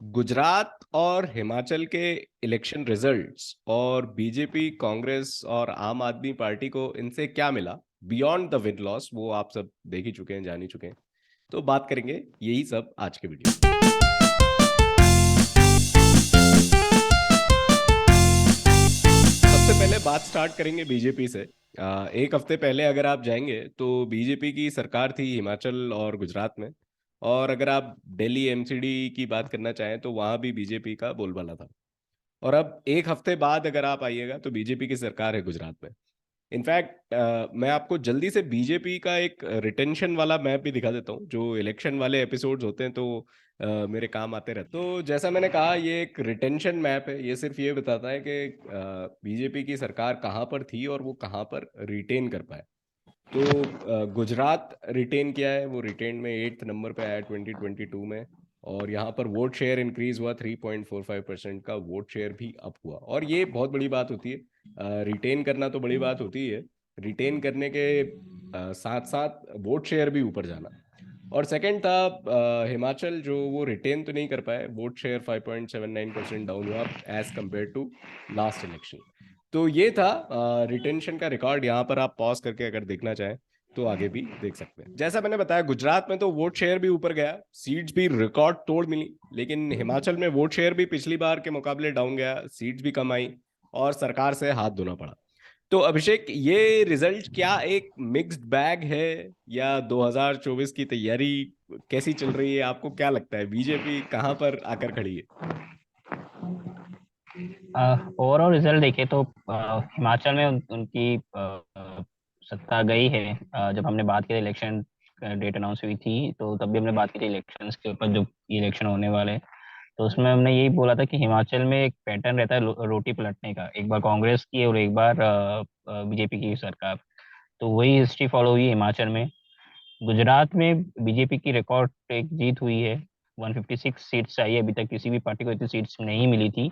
गुजरात और हिमाचल के election results और बीजेपी, कांग्रेस और आम आदमी पार्टी को इनसे क्या मिला बियॉन्ड द विन लॉस, वो आप सब देख ही चुके हैं, जान ही चुके हैं। तो बात करेंगे यही सब आज के वीडियो में। सबसे पहले बात स्टार्ट करेंगे बीजेपी से। एक हफ्ते पहले अगर आप जाएंगे तो बीजेपी की सरकार थी हिमाचल और गुजरात में। और अगर आप दिल्ली एमसीडी की बात करना चाहें तो वहां भी बीजेपी का बोलबाला था। और अब एक हफ्ते बाद अगर आप आइएगा तो बीजेपी की सरकार है गुजरात में। इनफैक्ट मैं आपको जल्दी से बीजेपी का एक रिटेंशन वाला मैप भी दिखा देता हूँ। जो इलेक्शन वाले एपिसोड्स होते हैं तो मेरे काम आते रहते। तो जैसा मैंने कहा, ये एक रिटेंशन मैप है। ये सिर्फ ये बताता है कि बीजेपी की सरकार कहाँ पर थी और वो कहाँ पर रिटेन कर पाए। तो गुजरात रिटेन किया है, वो रिटेन में 8th नंबर पे आया 2022 में। और यहाँ पर वोट शेयर इंक्रीज हुआ, 3.45% का वोट शेयर भी अप हुआ। और ये बहुत बड़ी बात होती है, रिटेन करना तो बड़ी बात होती है। रिटेन करने के साथ साथ वोट शेयर भी ऊपर जाना। और सेकंड था हिमाचल, जो वो रिटेन तो नहीं कर पाए, वोट शेयर 5.79% डाउन हुआ as compared to last election. तो ये था रिटेंशन का रिकॉर्ड। यहाँ पर आप पॉज करके अगर देखना चाहें तो आगे भी देख सकते हैं। जैसा मैंने बताया, गुजरात में तो वोट शेयर भी ऊपर गया, सीट्स भी रिकॉर्ड तोड़ मिली। लेकिन हिमाचल में वोट शेयर भी पिछली बार के मुकाबले डाउन गया, सीट्स भी कम आई और सरकार से हाथ धोना पड़ा। तो अभिषेक, ये रिजल्ट क्या एक मिक्स्ड बैग है, या 2024 की तैयारी कैसी चल रही है? आपको क्या लगता है, बीजेपी कहाँ पर आकर खड़ी है? ओवरऑल रिजल्ट देखे तो हिमाचल में उनकी सत्ता गई है। जब हमने बात की थी इलेक्शन डेट अनाउंस हुई थी तो तब भी हमने बात की थी इलेक्शंस के ऊपर, जो इलेक्शन होने वाले हैं। तो उसमें हमने यही बोला था कि हिमाचल में एक पैटर्न रहता है रोटी पलटने का, एक बार कांग्रेस की और एक बार बीजेपी की सरकार। तो वही हिस्ट्री फॉलो हुई हिमाचल में। गुजरात में बीजेपी की रिकॉर्ड एक जीत हुई है। 156 सीट्स आई है, अभी तक किसी भी पार्टी को इतनी सीट्स नहीं मिली थी।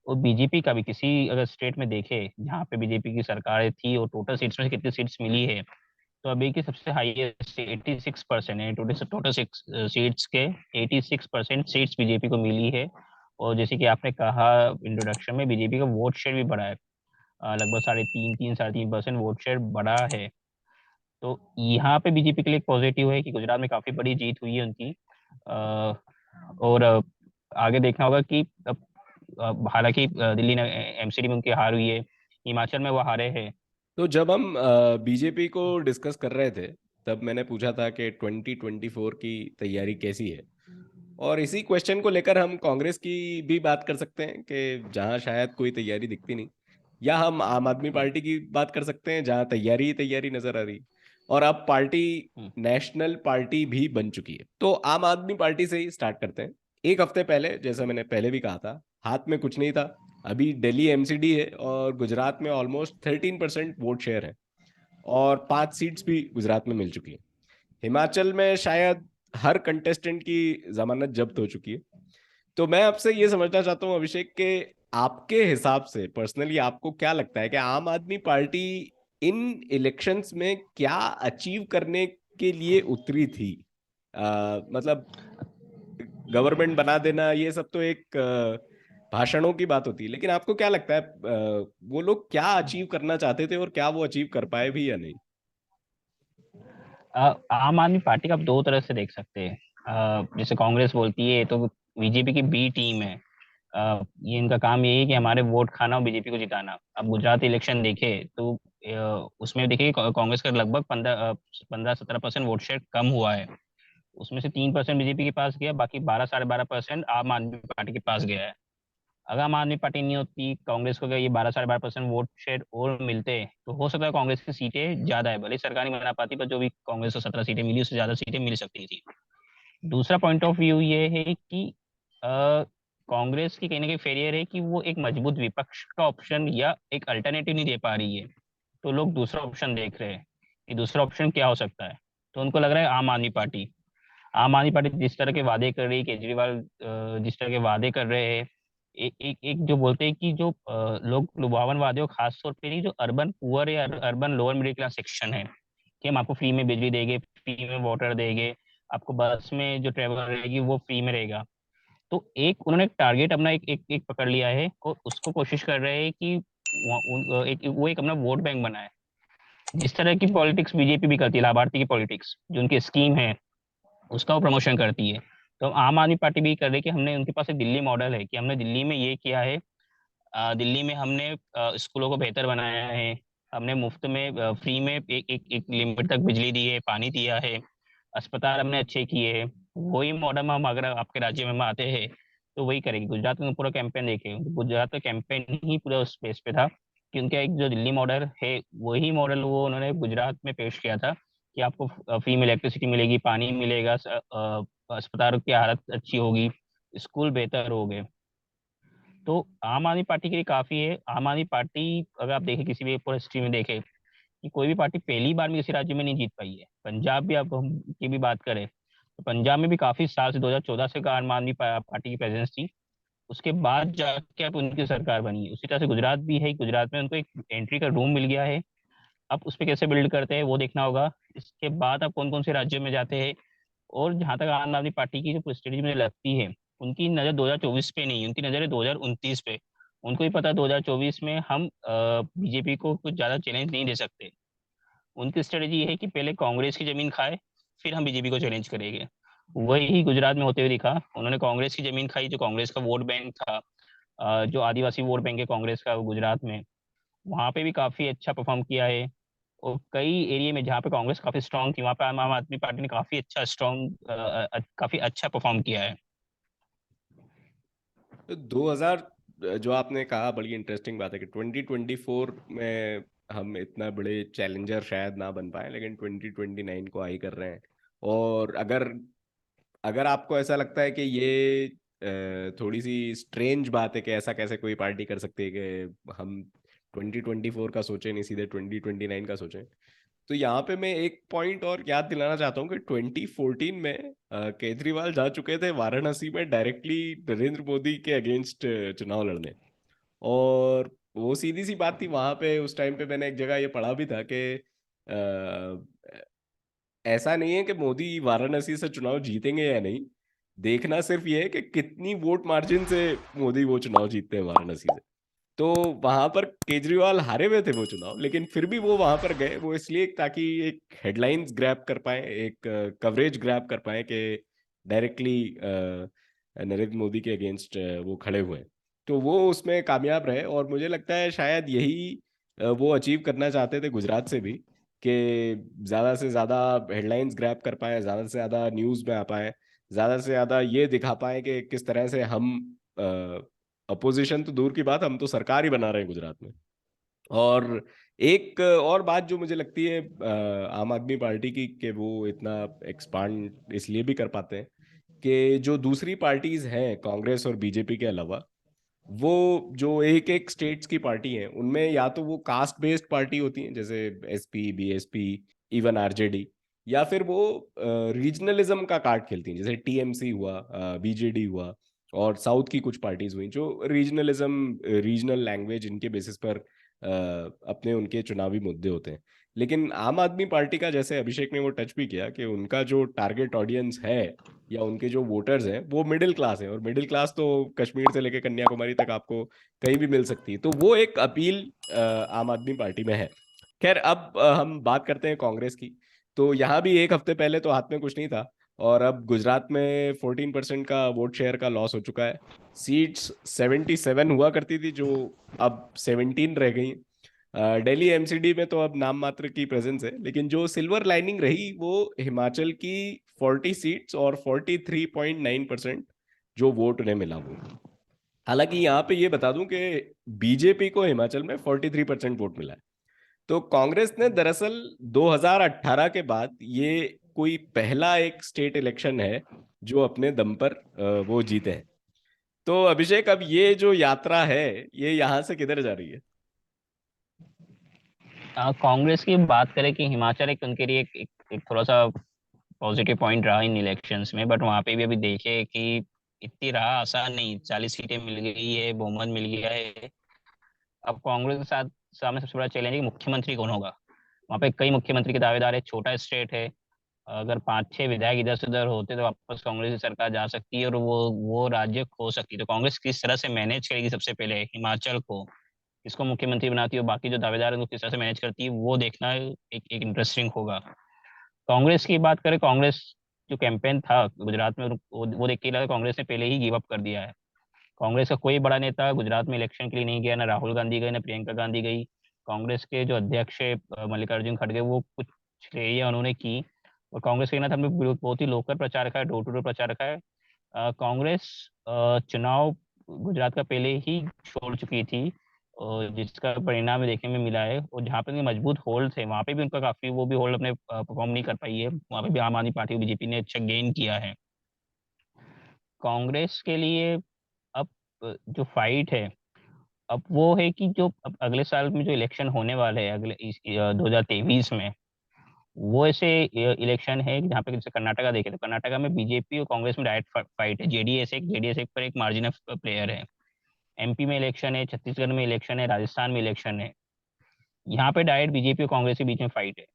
और बीजेपी का भी किसी अगर स्टेट में देखे जहाँ पे बीजेपी की सरकार थी और टोटल सीट्स में से कितनी सीट्स मिली है, तो अभी की सबसे हाईएस्ट 86% है। टोटल टोटल सिक्स सीट्स के 86% सीट्स बीजेपी को मिली है। और जैसे कि आपने कहा इंट्रोडक्शन में, बीजेपी का वोट शेयर भी बढ़ा है। लगभग 3.5 3.5 3% वोट शेयर बढ़ा है। तो यहाँ पे बीजेपी के लिए एक पॉजिटिव है कि गुजरात में काफी बड़ी जीत हुई है उनकी। और आगे देखना होगा कि हालांकि दिल्ली ने एमसीडी में उनकी हार हुई है, हिमाचल में वो हारे हैं। तो जब हम बीजेपी को डिस्कस कर रहे थे तब मैंने पूछा था कि 2024 की तैयारी कैसी है। और इसी क्वेश्चन को लेकर हम कांग्रेस की भी बात कर सकते हैं कि जहां शायद कोई तैयारी दिखती नहीं। या हम आम आदमी पार्टी की बात कर सकते हैं जहां तैयारी ही तैयारी नजर आ रही। और अब पार्टी हम्म। नेशनल पार्टी भी बन चुकी है। तो आम आदमी पार्टी से ही स्टार्ट करते हैं। एक हफ्ते पहले, जैसा मैंने पहले भी कहा था, हाथ में कुछ नहीं था। अभी दिल्ली एमसीडी है और गुजरात में ऑलमोस्ट 13% वोट शेयर है। और 5 सीट्स भी गुजरात में मिल चुकी है। हिमाचल में शायद हर कंटेस्टेंट की जमानत जब्त हो चुकी है। तो मैं आपसे ये समझना चाहता हूँ अभिषेक के, आपके हिसाब से पर्सनली आपको क्या लगता है कि आम आदमी पार्टी इन इलेक्शंस में क्या अचीव करने के लिए उतरी थी? मतलब गवर्नमेंट बना देना ये सब तो एक भाषणों की बात होती है, लेकिन आपको क्या लगता है वो लोग क्या अचीव करना चाहते थे और क्या वो अचीव कर पाए भी या नहीं? आम आदमी पार्टी का आप दो तरह से देख सकते हैं। जैसे कांग्रेस बोलती है तो बीजेपी की बी टीम है। ये इनका काम यही है कि हमारे वोट खाना और बीजेपी को जिताना। अब गुजरात इलेक्शन देखे तो उसमें देखिए कांग्रेस का लगभग 15-17% वोट शेयर कम हुआ है। उसमें से 3% बीजेपी के पास गया, बाकी 12-12.5% आम आदमी पार्टी के पास गया है। अगर आम आदमी पार्टी नहीं होती, कांग्रेस को अगर ये 12-12.5% वोट शेयर और मिलते, तो हो सकता है कांग्रेस की सीटें ज्यादा है। भले ही सरकार नहीं बना पाती, पर जो भी कांग्रेस को 17 सीटें मिली, उससे ज्यादा सीटें मिल सकती थी। दूसरा पॉइंट ऑफ व्यू ये है कि कांग्रेस की कहीं ना कहीं फेलियर है कि वो एक मजबूत विपक्ष का ऑप्शन या एक अल्टरनेटिव नहीं दे पा रही है। तो लोग दूसरा ऑप्शन देख रहे हैं कि दूसरा ऑप्शन क्या हो सकता है। तो उनको लग रहा है आम आदमी पार्टी जिस तरह के वादे कर रही है, केजरीवाल जिस तरह के वादे कर रहे हैं, एक जो बोलते हैं कि जो लोग लुभावन वादे हो, खास तौर पे जो अर्बन पुअर या urban lower middle class section है, कि हम आपको फ्री में बिजली देंगे, फ्री में वाटर देंगे, आपको बस में जो ट्रेवल रहेगी वो फ्री में रहेगा। तो एक उन्होंने एक टारगेट अपना एक पकड़ लिया है और उसको कोशिश कर रहे हैं कि वो एक अपना वोट बैंक बनाए। जिस तरह की पॉलिटिक्स बीजेपी भी करती है, लाभार्थी की पॉलिटिक्स जो उनकी स्कीम है उसका वो प्रमोशन करती है। तो आम आदमी पार्टी भी कर रही है कि हमने उनके पास एक दिल्ली मॉडल है कि हमने दिल्ली में ये किया है। दिल्ली में हमने स्कूलों को बेहतर बनाया है। हमने मुफ्त में फ्री में एक लिमिट तक बिजली दी है, पानी दिया है। अस्पताल हमने अच्छे किए हैं। वही मॉडल हम अगर आपके राज्य में हम आते हैं तो वही करेंगे। गुजरात में पूरा कैंपेन देखे, गुजरात का कैंपेन ही पूरा उस बेस पे था कि उनका एक जो दिल्ली मॉडल है वही मॉडल वो उन्होंने गुजरात में पेश किया था कि आपको फ्री में इलेक्ट्रिसिटी मिलेगी, पानी मिलेगा, अस्पताल की हालत अच्छी होगी, स्कूल बेहतर हो गए। तो आम आदमी पार्टी के लिए काफी है। आम आदमी पार्टी अगर आप देखें किसी भी पूरा हिस्ट्री में देखें कि कोई भी पार्टी पहली बार में किसी राज्य में नहीं जीत पाई है। पंजाब भी आप हम की भी बात करें तो पंजाब में भी काफी साल से 2014 से आम आदमी पार्टी की प्रेजेंस थी। उसके बाद जाके अब उनकी सरकार बनी है। उसी तरह से गुजरात भी है, गुजरात में उनको एक एंट्री का रूम मिल गया है। अब उस पर कैसे बिल्ड करते हैं वो देखना होगा। इसके बाद अब कौन कौन से राज्यों में जाते हैं। और जहां तक आम आदमी पार्टी की जो स्ट्रेटेजी मुझे लगती है, उनकी नज़र 2024 पे नहीं, उनकी नज़र है 2029 पे। उनको ही पता है 2024 में हम बीजेपी को कुछ ज़्यादा चैलेंज नहीं दे सकते। उनकी स्ट्रेटेजी ये है कि पहले कांग्रेस की जमीन खाए, फिर हम बीजेपी को चैलेंज करेंगे। वही गुजरात में होते हुए दिखा। उन्होंने कांग्रेस की जमीन खाई, जो कांग्रेस का वोट बैंक था, जो आदिवासी वोट बैंक है कांग्रेस का वो गुजरात में, वहां पे भी काफी अच्छा परफॉर्म किया है। और कई एरिया में जहाँ पे कांग्रेस काफी स्ट्रांग थी वहां पे आम आम आदमी पार्टी ने काफी अच्छा स्ट्रांग काफी अच्छा परफॉर्म किया है। तो 2000, जो आपने कहा बड़ी इंटरेस्टिंग बात है कि 2024 में हम इतना बड़े चैलेंजर शायद ना बन पाए, लेकिन 2029 को आई कर रहे हैं। और अगर अगर आपको ऐसा लगता है कि ये थोड़ी सी स्ट्रेंज बात है कि ऐसा कैसे कोई पार्टी कर सकती है कि हम 2024 का सोचें, नहीं सीधे 2029 का सोचें, तो यहाँ पे मैं एक पॉइंट और याद दिलाना चाहता हूँ कि 2014 में केजरीवाल जा चुके थे वाराणसी में डायरेक्टली नरेंद्र मोदी के अगेंस्ट चुनाव लड़ने। और वो सीधी सी बात थी, वहां पे उस टाइम पे मैंने एक जगह ये पढ़ा भी था कि ऐसा नहीं है कि मोदी वाराणसी से चुनाव जीतेंगे या नहीं, देखना सिर्फ ये है कि कितनी वोट मार्जिन से मोदी वो चुनाव जीतते हैं वाराणसी से। तो वहां पर केजरीवाल हारे हुए थे वो चुनाव, लेकिन फिर भी वो वहां पर गए, वो इसलिए ताकि एक हेडलाइंस ग्रैब कर पाए, एक कवरेज ग्रैब कर पाए कि डायरेक्टली नरेंद्र मोदी के अगेंस्ट वो खड़े हुए हैं। तो वो उसमें कामयाब रहे, और मुझे लगता है शायद यही वो अचीव करना चाहते थे गुजरात से भी, कि ज़्यादा से ज़्यादा हेडलाइंस ग्रैब कर पाए, ज़्यादा से ज़्यादा न्यूज़ में आ पाए, ज़्यादा से ज़्यादा ये दिखा पाए कि किस तरह से हम, अपोजिशन तो दूर की बात, हम तो सरकार ही बना रहे हैं गुजरात में। और एक और बात जो मुझे लगती है आम आदमी पार्टी की, कि वो इतना एक्सपांड इसलिए भी कर पाते हैं कि जो दूसरी पार्टीज हैं कांग्रेस और बीजेपी के अलावा, वो जो एक एक स्टेट्स की पार्टी हैं उनमें या तो वो कास्ट बेस्ड पार्टी होती हैं, जैसे एसपी, बीएसपी, इवन आरजेडी, या फिर वो रीजनलिज्म का कार्ड खेलती हैं, जैसे टीएमसी हुआ, बीजेडी हुआ, और साउथ की कुछ पार्टीज हुई जो रीजनलिज्म, रीजनल लैंग्वेज, इनके बेसिस पर अपने उनके चुनावी मुद्दे होते हैं। लेकिन आम आदमी पार्टी का, जैसे अभिषेक ने वो टच भी किया, कि उनका जो टारगेट ऑडियंस है या उनके जो वोटर्स हैं वो मिडिल क्लास है, और मिडिल क्लास तो कश्मीर से लेकर कन्याकुमारी तक आपको कहीं भी मिल सकती है। तो वो एक अपील आम आदमी पार्टी में है। खैर, अब हम बात करते हैं कांग्रेस की। तो यहाँ भी एक हफ्ते पहले तो हाथ में कुछ नहीं था, और अब गुजरात में 14% का वोट शेयर का लॉस हो चुका है। सीट्स 77 हुआ करती थी, जो अब 17 रह गई। दिल्ली एमसीडी में तो अब नाम मात्र की प्रेजेंस है, लेकिन जो सिल्वर लाइनिंग रही वो हिमाचल की 40 सीट्स और 43.9% जो वोट उन्हें मिला वो। हालांकि यहाँ पे ये बता दूं कि बीजेपी को हिमाचल में 43% वोट मिला है। तो कांग्रेस ने दरअसल 2018 के बाद ये कोई पहला एक स्टेट इलेक्शन है जो अपने दम पर वो जीते हैं। तो अभिषेक, अब ये जो यात्रा है ये यहाँ से किधर जा रही है? कांग्रेस की बात करें कि हिमाचल एक उनके लिए एक थोड़ा सा पॉजिटिव पॉइंट रहा इन इलेक्शंस में, बट वहाँ पे भी अभी देखे कि इतनी रहा आसान नहीं। 40 सीटें मिल गई है, बहुमत मिल गया है। अब कांग्रेस के साथ सामने सबसे बड़ा चैलेंज है कि मुख्यमंत्री कौन होगा। वहाँ पे कई मुख्यमंत्री के दावेदार है, छोटा स्टेट है। अगर 5-6 विधायक इधर से उधर होते तो वापस कांग्रेस की सरकार जा सकती है और वो राज्य खो सकती है। तो कांग्रेस किस तरह से मैनेज करेगी सबसे पहले हिमाचल को, इसको मुख्यमंत्री बनाती है और बाकी जो दावेदार हैं उनको किस तरह से मैनेज करती है, वो देखना एक इंटरेस्टिंग होगा। कांग्रेस की बात करें, कांग्रेस जो कैंपेन था गुजरात में, वो देख के लगा कांग्रेस ने पहले ही गिव अप कर दिया है। कांग्रेस का कोई बड़ा नेता गुजरात में इलेक्शन के लिए नहीं गया, ना राहुल गांधी गए, ना प्रियंका गांधी गई। कांग्रेस के जो अध्यक्ष है मल्लिकार्जुन खड़गे, वो कुछ रैलियां उन्होंने की। और कांग्रेस के ना हमने बहुत ही लोकल प्रचार रखा है, डोर टू डोर प्रचार रखा है। कांग्रेस चुनाव गुजरात का पहले ही छोड़ चुकी थी, और जिसका परिणाम भी देखने में मिला है। और जहाँ पे उनके मजबूत होल्ड थे वहाँ पे भी उनका काफी, वो भी होल्ड अपने परफॉर्म नहीं कर पाई है। वहाँ पे भी आम आदमी पार्टी बीजेपी ने अच्छा गेन किया है। कांग्रेस के लिए अब जो फाइट है, अब वो है कि जो अब अगले साल में जो इलेक्शन होने वाले हैं, अगले 2023 में, वो ऐसे इलेक्शन है कि जहाँ पे जैसे कर्नाटका देखे तो कर्नाटका में बीजेपी और कांग्रेस में डायरेक्ट फाइट है। जेडीएस एक पर एक मार्जिन ऑफ प्लेयर है। एमपी में इलेक्शन है, छत्तीसगढ़ में इलेक्शन है, राजस्थान में इलेक्शन है। यहाँ पे डायरेक्ट बीजेपी और कांग्रेस के बीच में फाइट है।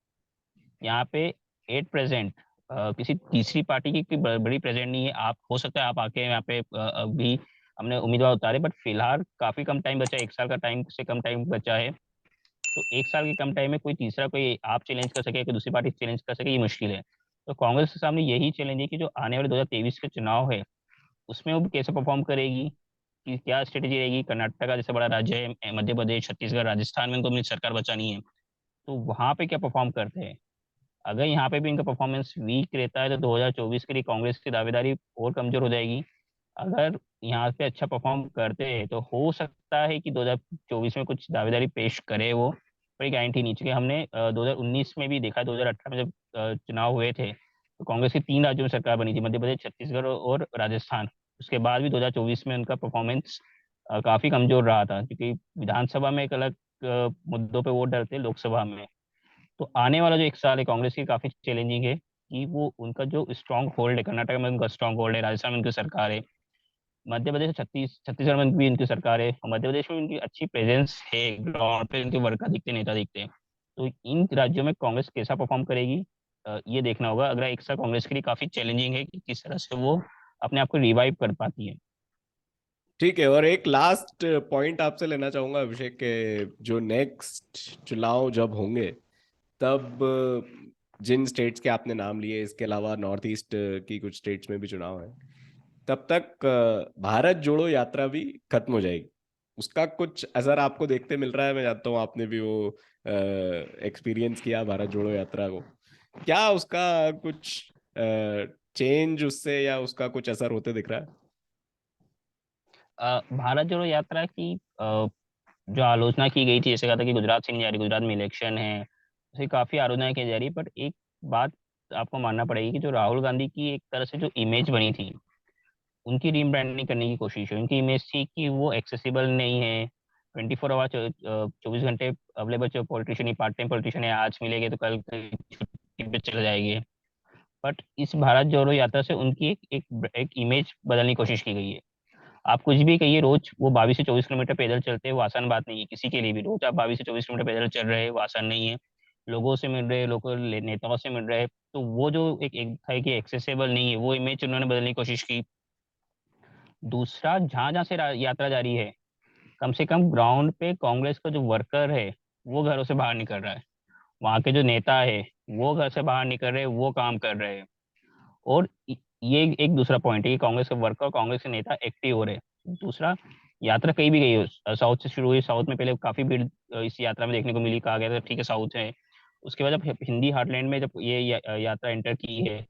यहाँ पे एट प्रेजेंट किसी तीसरी पार्टी की कोई बड़ी प्रेजेंट नहीं है। आप हो सकता है आप आके यहाँ पे अभी हमने उम्मीदवार उतारे, बट फिलहाल काफी कम टाइम बचा है, 1 साल का टाइम से कम टाइम बचा है। तो 1 साल के कम टाइम में कोई तीसरा कोई आप चैलेंज कर सके, कोई दूसरी पार्टी चैलेंज कर सके, ये मुश्किल है। तो कांग्रेस के सामने यही चैलेंज है कि जो आने वाले 2023 के चुनाव है, उसमें वो कैसे परफॉर्म करेगी, कि क्या स्ट्रेटेजी रहेगी। कर्नाटक जैसे बड़ा राज्य है, मध्य प्रदेश, छत्तीसगढ़, राजस्थान में उनको अपनी सरकार बचानी है, तो वहां पे क्या परफॉर्म करते हैं। अगर यहाँ पे भी इनका परफॉर्मेंस वीक रहता है तो 2024 के लिए कांग्रेस की दावेदारी और कमजोर हो जाएगी। अगर यहाँ पे अच्छा परफॉर्म करते हैं तो हो सकता है कि 2024 में कुछ दावेदारी पेश करे वो, पर ये गारंटी नहीं। चूंकि हमने 2019 में भी देखा, 2018 में जब चुनाव हुए थे, तो कांग्रेस की 3 राज्यों में सरकार बनी थी, मध्य प्रदेश, छत्तीसगढ़ और राजस्थान। उसके बाद भी 2024 में उनका परफॉर्मेंस काफी कमजोर रहा था, क्योंकि विधानसभा में एक अलग मुद्दों पे वोट डलते, लोकसभा में। तो आने वाला जो 1 साल है कांग्रेस की काफी चैलेंजिंग है, कि वो उनका जो स्ट्रांग होल्ड है, कर्नाटक में उनका स्ट्रांग होल्ड है, राजस्थान में उनकी सरकार है, मध्य प्रदेश, छत्तीसगढ़ में भी इनकी सरकार है, और मध्य प्रदेश में इनकी अच्छी प्रेजेंस है, ग्राउंड पे इनके वर्कर दिखते, नेता दिखते हैं। तो इन राज्यों में कांग्रेस कैसा परफॉर्म करेगी, ये देखना होगा। अगला 1 साल कांग्रेस के लिए काफी चैलेंजिंग है कि किस तरह से वो अपने आप को रिवाइव कर पाती है। ठीक है, और एक लास्ट पॉइंट आपसे लेना चाहूंगा अभिषेक के, जो नेक्स्ट चुनाव जब होंगे तब जिन स्टेट्स के आपने नाम लिए, इसके अलावा नॉर्थ ईस्ट की कुछ स्टेट्स में भी चुनाव है, तब तक भारत जोड़ो यात्रा भी खत्म हो जाएगी। उसका कुछ असर आपको देखते मिल रहा है? मैं जानता हूँ आपने भी वो एक्सपीरियंस किया भारत जोड़ो यात्रा को। क्या उसका कुछ चेंज उससे, या उसका कुछ असर होते दिख रहा है? भारत जोड़ो यात्रा की जो आलोचना की गई थी, जैसे कहा था कि गुजरात से नहीं जा रही, गुजरात में इलेक्शन है, उसे काफी आलोचना की जा रही है। बट एक बात आपको मानना पड़ेगी कि जो राहुल गांधी की एक तरह से जो इमेज बनी थी, उनकी रीब्रांडिंग करने की कोशिश है। उनकी इमेज थी कि वो एक्सेसिबल नहीं है, 24 आवर 24 घंटे अवेलेबल जो पॉलिटिशियन, पार्ट टाइम पॉलिटिशियन है, आज मिलेंगे तो कल कहीं छुट्टी पे चले जाएंगे। बट इस भारत जोड़ो यात्रा से उनकी एक इमेज बदलने की कोशिश की गई है। आप कुछ भी कहिए, रोज वो 22 से 24 किलोमीटर पैदल चलते हैं, वो आसान बात नहीं है किसी के लिए भी। रोज आप 22 से 24 किलोमीटर पैदल चल रहे हैं, वो आसान नहीं है। लोगों से मिल रहे हैं, लोकल नेताओं से मिल रहे हैं। तो वो जो एक था कि एक्सेसिबल नहीं है, वो इमेज उन्होंने बदलने की कोशिश की। दूसरा, जहां जहां से यात्रा जारी है, कम से कम ग्राउंड पे कांग्रेस का जो वर्कर है, वो घरों से बाहर निकल रहा है। वहां के जो नेता है, वो घर से बाहर निकल रहे हैं, वो काम कर रहे हैं। और ये एक दूसरा पॉइंट है कि कांग्रेस के वर्कर, कांग्रेस के नेता एक्टिव हो रहे हैं। दूसरा, यात्रा कहीं भी गई हो, साउथ से शुरू हुई, साउथ में पहले काफी भीड़ इस यात्रा में देखने को मिली। कहा गया था ठीक है साउथ है। उसके बाद जब हिंदी हार्टलैंड में जब ये यात्रा एंटर की है,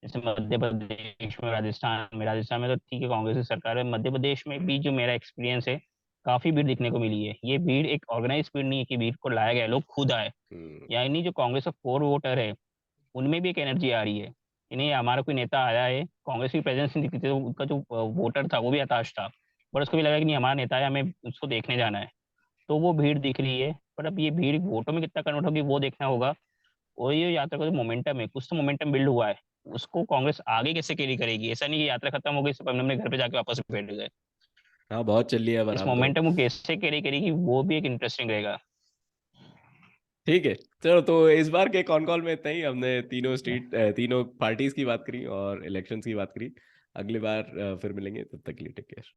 जैसे मध्य प्रदेश में, राजस्थान में तो ठीक है कांग्रेस की सरकार है। मध्य प्रदेश में भी जो मेरा एक्सपीरियंस है, काफी भीड़ दिखने को मिली है। ये भीड़ एक ऑर्गेनाइज भीड़ नहीं है कि भीड़ को लाया गया है, लोग खुद आए। हम्म। यानी जो कांग्रेस का कोर वोटर है, उनमें भी एक एनर्जी आ रही है कि नहीं, हमारा कोई नेता आया है। कांग्रेस की प्रेजेंस नहीं दिखती थी, तो उनका जो वोटर था वो भी हताश था। पर उसको भी लगा कि नहीं, हमारा नेता है, हमें उसको देखने जाना है। तो वो भीड़ दिख रही है। पर अब ये भीड़ वोटों में कितना कन्वर्ट होगी, वो देखना होगा। और ये यात्रा का जो मोमेंटम है, कुछ तो मोमेंटम बिल्ड हुआ है, उसको कांग्रेस आगे कैसे कैरी करेगी। ऐसा नहीं कि यात्रा खत्म हो गई, सब अपने अपने घर पे जाके वापस बैठ गए। हाँ, बहुत चल लिया है इस बराम तो। मोमेंटम को कैसे कैरी करेगी, वो भी एक इंटरेस्टिंग रहेगा। ठीक है। चलो, तो इस बार के कॉन कॉल में इतना ही। हमने Yeah. तीनों पार्टीज की बात करी और इलेक्शंस की बात करी। अगली बार फिर मिलेंगे, तब तक के लिए टेक केयर।